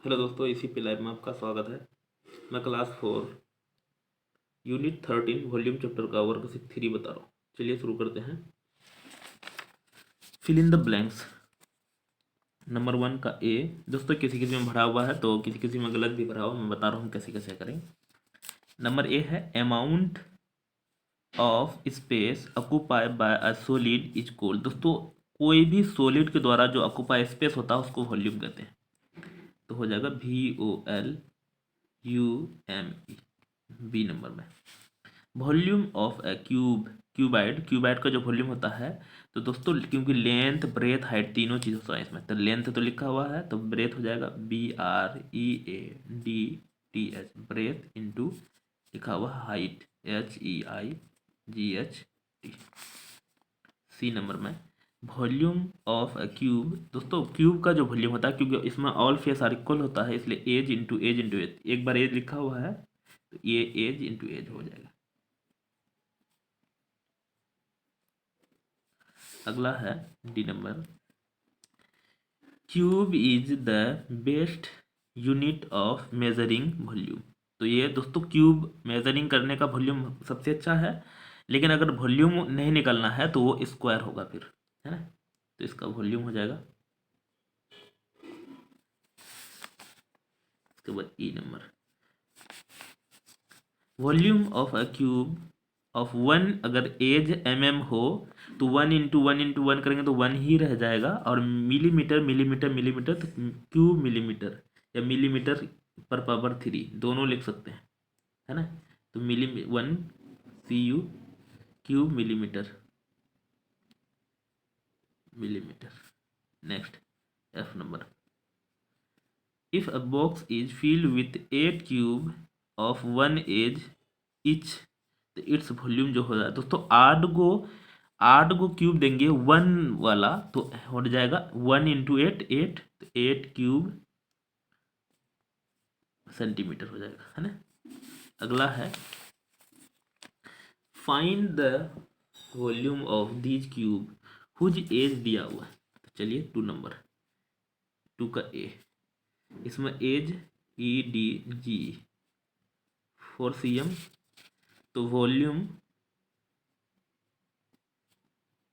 Hello दोस्तों, इसी पे लाइव में आपका स्वागत है। मैं क्लास 4 यूनिट 13 वॉल्यूम चैप्टर का वर्कशीट 3 बता रहा हूँ। चलिए शुरू करते हैं। Fill in the blanks. Number 1 का ए। दोस्तों किसी किसी में भरा हुआ है तो किसी किसी में गलत भी भरा हुआ, मैं बता रहा हूँ कैसे कैसे करें। नंबर ए है amount of space occupied by a solid is called. दोस्तों कोई भी सॉलिड के द्वारा जो ऑक्यूपाई स्पेस होता है उसको वॉल्यूम कहते हैं। तो हो जाएगा VOLUME। बी नंबर में वॉल्यूम ऑफ ए क्यूबाइड का जो वॉल्यूम होता है, तो दोस्तों क्योंकि लेंथ ब्रेथ हाइट तीनों चीज़ होता है इसमें, तो लेंथ तो लिखा हुआ है तो ब्रेथ हो जाएगा BREADTH, ब्रेथ इंटू लिखा हुआ हाइट HEIGHT। सी नंबर में वॉल्यूम ऑफ अ क्यूब। दोस्तों क्यूब का जो वॉल्यूम होता है, क्योंकि इसमें ऑल फेस आर इक्वल होता है, इसलिए edge into edge into edge, एक बार एज लिखा हुआ है तो ये एज इंटू एज हो जाएगा। अगला है D number. Cube is the best unit of measuring volume. तो ये दोस्तों क्यूब मेजरिंग करने का वॉल्यूम सबसे अच्छा है, लेकिन अगर वॉल्यूम नहीं निकलना है तो वो स्क्वायर होगा फिर, है ना। तो इसका वॉल्यूम हो जाएगा। उसके बाद E number volume of a cube of 1, अगर एज हो तो 1 × 1 × 1 करेंगे तो 1 ही रह जाएगा, और मिलीमीटर मिलीमीटर मिलीमीटर तो क्यूब मिलीमीटर या मिलीमीटर पर पावर 3 दोनों लिख सकते हैं, है ना। तो 1 CU cube millimetre. Next F number. If a box is filled with 8 cube of 1 edge inch, तो इट्स वॉल्यूम जो हो रहा है दोस्तों 8 गो क्यूब देंगे 1 वाला, तो हो जाएगा 1 × 8 8, तो 8 क्यूब सेंटीमीटर हो जाएगा, है ना। अगला है find the volume of these cube whose edge दिया हुआ है। तो चलिए 2 नंबर 2 का ए। इसमें एज EDG 4 cm, तो volume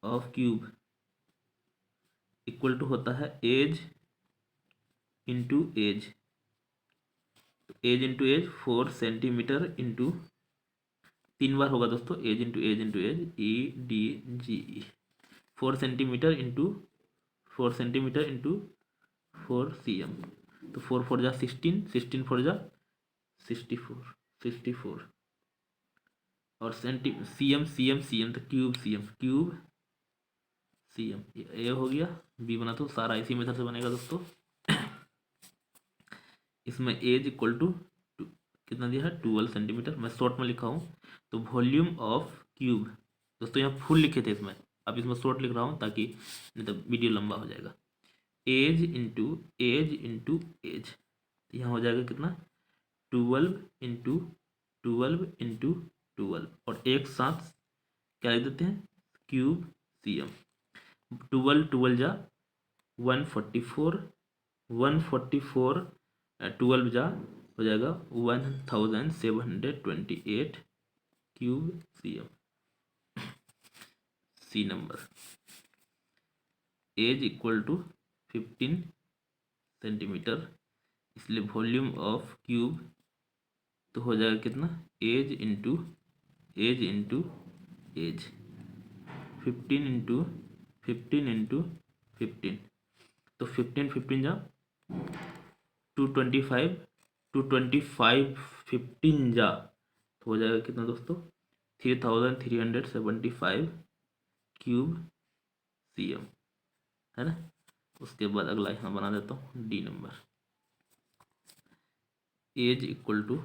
of cube equal to होता है edge into edge. Edge into edge 4 centimetre into 3 बार होगा दोस्तों, edge into edge into edge EDGE 4 centimetre into 4 centimetre into 4 cm। तो 4 4 जा 16, 16 4 जा 64 और CM CM CM, तो क्यूब CM ये हो गया। बी बना तो सारा इसी मेथड से बनेगा दोस्तों। इसमें एज इक्वल टू कितना दिया है 12 सेंटीमीटर, मैं शॉर्ट में लिखा हूँ। तो वॉल्यूम ऑफ क्यूब, दोस्तों यहाँ फुल लिखे थे इसमें, अब इसमें शॉर्ट लिख रहा हूँ ताकि नहीं तो वीडियो लंबा हो जाएगा। Edge into edge into edge, यहाँ हो जाएगा कितना 12 इंटू 12 इंटू 12, और एक साथ क्या लिख देते हैं क्यूब CM। 12 12 जा 144, 144 12 जा हो जाएगा 1728 cube CM। C number edge equal to 15 centimetre, इसलिए वॉल्यूम ऑफ क्यूब तो हो जाएगा कितना edge into edge into edge 15 into 15 into 15, तो 15 15 जा 225, 225 15 जा तो हो जाएगा कितना दोस्तों 3375 क्यूब CM, है ना। उसके बाद अगला यहाँ बना देता हूँ D number. Edge equal to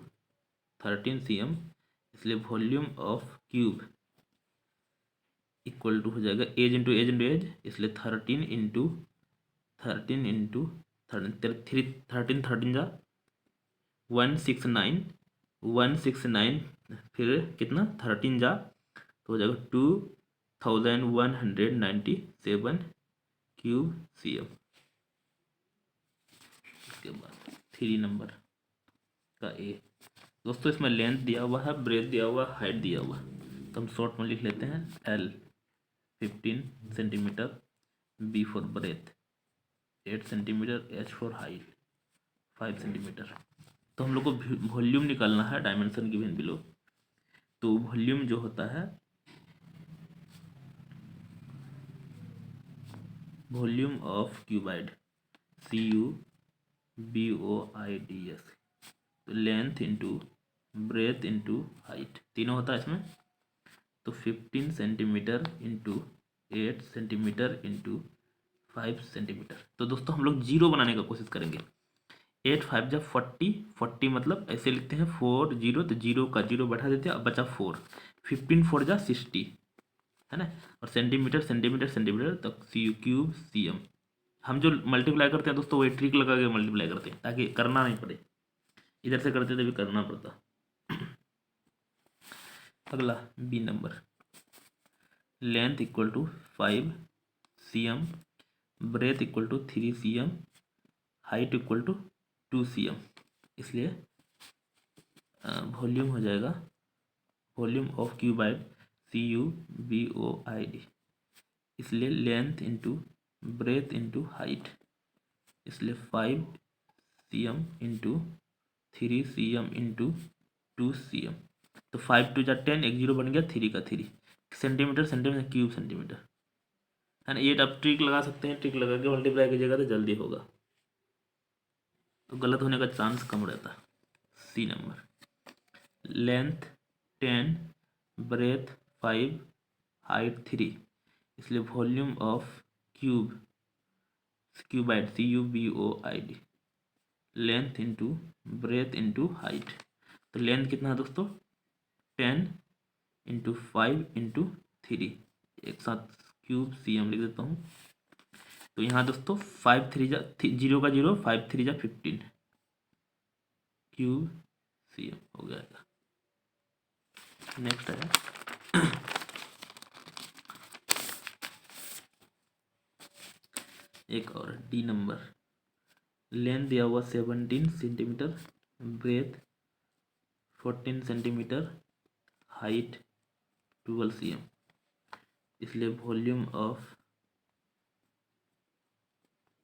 13 cm, इसलिए volume of cube equal to हो जाएगा edge into edge into edge, इसलिए 13 इंटू 13 इंटू 13 13 जा 169, 169 फिर कितना 13 जा तो हो जाएगा 2197 क्यूब CM। इसके बाद 3 नंबर का ए। दोस्तों इसमें लेंथ दिया हुआ है, ब्रेथ दिया हुआ है, हाइट दिया हुआ है, तो हम शॉर्ट में लिख लेते हैं L 15 centimetre, B for breadth 8 centimetre, H for height 5 centimetre. तो हम लोग को वॉल्यूम निकालना है, डायमेंशन गिवन बिलो। तो वॉल्यूम जो होता है, वॉल्यूम ऑफ क्यूबाइड CUBOIDS, तो length into breadth into height तीनों होता है इसमें। तो 15 centimetre into 8 centimetre into 5 centimetre. तो दोस्तों हम लोग जीरो बनाने का कोशिश करेंगे। 8 5 जब 40, 40 मतलब ऐसे लिखते हैं 4 0, तो जीरो का जीरो बैठा देते हैं, अब बचा 4। 15 4 जा 60 है ना, और सेंटीमीटर सेंटीमीटर सेंटीमीटर तक क्यूब CM। हम जो मल्टीप्लाई करते हैं दोस्तों वही ट्रिक लगा के मल्टीप्लाई करते हैं ताकि करना नहीं पड़े, इधर से करते थे भी करना पड़ता। अगला B number, length equal to 5 CM, breadth equal to 3 CM, height equal to 2 CM। इसलिए वॉल्यूम हो जाएगा, वॉल्यूम ऑफ क्यूबाइड CUBOID, इसलिए length into breadth into height, इसलिए 5 CM into 3 CM into 2 CM। तो 5 2 जा 10, एक जीरो बन गया, 3 का 3 सेंटीमीटर सेंटीमीटर क्यूब सेंटीमीटर है ना। ये आप ट्रिक लगा सकते हैं, ट्रिक लगा के मल्टीप्लाई कीजिएगा तो जल्दी होगा, तो गलत होने का चांस कम रहता है। C number, length 10, breadth 5, height 3, इसलिए volume of cuboid CUBOID, length into breadth into height. तो लेंथ कितना है दोस्तों 10 इंटू 5 इंटू 3, एक साथ क्यूब CM लिख देता हूँ। तो यहाँ दोस्तों 5 3 जा 0 का 0, 5 3 जा 15 क्यूब CM हो गया। नेक्स्ट है एक और डी नंबर, लेंथ दिया हुआ 17 centimetre, breadth 14 centimetre, height 12 CM, इसलिए volume of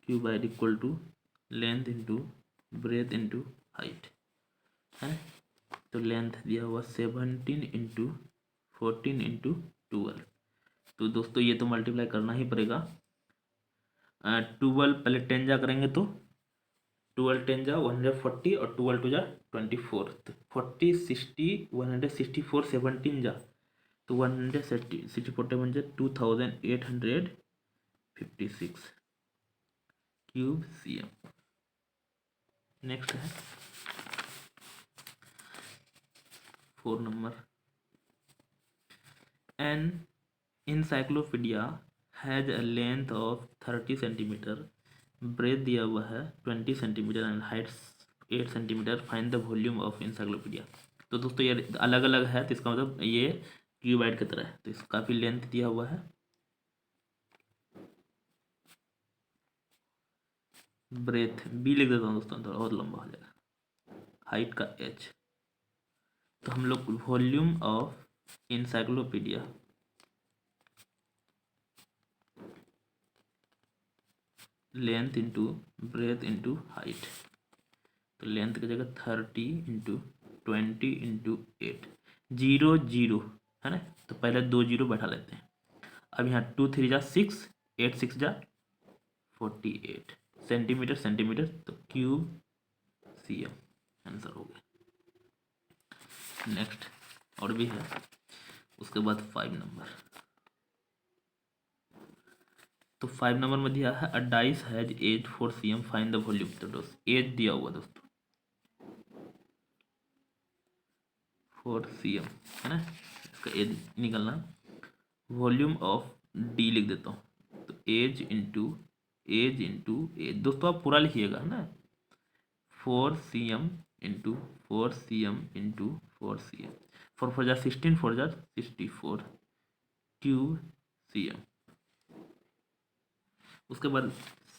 cuboid equal to length into breadth into height है। तो लेंथ दिया हुआ 17 इंटू 14 इंटू 12। तो दोस्तों ये तो मल्टीप्लाई करना ही पड़ेगा। 12 पहले 10 जा करेंगे तो 12 10 जा 140 और 12 2 जा 24, तो 40 60 164 17 जा तो 164 बन जाए 2856 क्यूब CM। नेक्स्ट है 4 number, an encyclopaedia has a length of 30 centimetre, breadth दिया हुआ है 20 centimetre and height 8 centimetre, find the volume of encyclopaedia. तो दोस्तों ये अलग अलग है, तो इसका मतलब ये क्यूबाइड की तरह है, तो इसका काफ़ी लेंथ दिया हुआ है। ब्रेथ बी लिख देता हूँ दोस्तों, थोड़ा बहुत लंबा हो जाएगा, हाइट का H। तो हम लोग volume of encyclopedia length into breadth into height, तो लेंथ की जगह 30 इंटू 20 इंटू 8, 0 0 है ना, तो पहले 2 0 बैठा लेते हैं। अब यहाँ 2 3 जा 6, 8 6 जा 48 सेंटीमीटर सेंटीमीटर, तो क्यूब CM आंसर हो गया। नेक्स्ट और भी है, उसके बाद 5 नंबर। तो 5 नंबर में दिया है a dice has edge 4 CM, find the volume. तो एज दिया हुआ दोस्तों 4 CM है ना, इसका एज निकलना। वॉल्यूम ऑफ डी लिख देता हूँ, तो एज इंटू एज दोस्तों आप पूरा लिखिएगा है ना, 4 CM into 4 CM into 4 CM, 4 4 जा 16, 4 जा 64 क्यूब CM। उसके बाद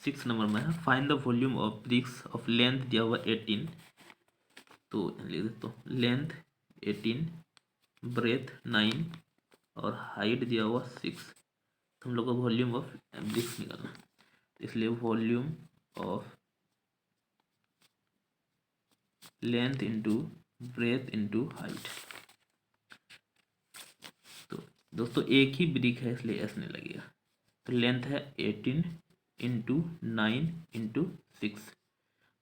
6 नंबर में है, find the volume of bricks of length दिया हुआ 18, तो लिख देता हूँ लेंथ 18, ब्रेथ 9 और हाइट दिया हुआ 6। तो हम लोग को वॉल्यूम ऑफ ब्रिक्स निकालना, इसलिए volume of length into breadth into height. तो दोस्तों एक ही ब्रिक है इसलिए एस नहीं लगेगा। तो लेंथ है 18 इंटू 9 इंटू 6,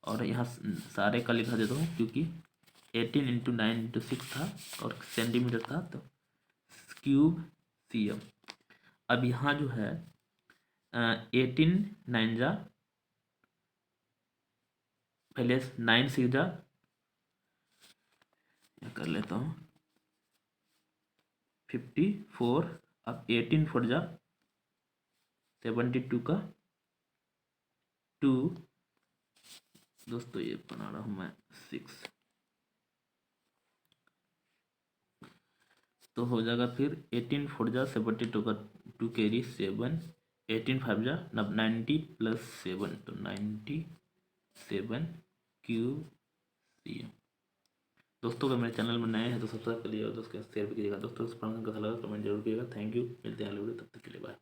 और यहाँ सारे का लिखा देता हूँ क्योंकि 18 इंटू 9 इंटू 6 था और सेंटीमीटर था, तो क्यूब cm। अब यहाँ जो है 18 9 जा, पहले 9 6 जा, कर लेता हूँ 54, अब 18 4 जा 72 का 2, दोस्तों ये बना रहा हूँ मैं 6, तो हो जाएगा फिर 18 4 जा 72 का 2 कैरी 7, 18 5 जा 90 प्लस 7, तो 97 क्यूब cm। दोस्तों अगर मेरे चैनल में नए हैं तो सब्सक्राइब करिएगा, दोस्तों शेयर भी कीजिएगा। दोस्तों इस प्रॉब्लम का सलाह कमेंट जरूर कीजिएगा। थैंक यू, मिलते हैं अगले वीडियो, तब तक के लिए बाय।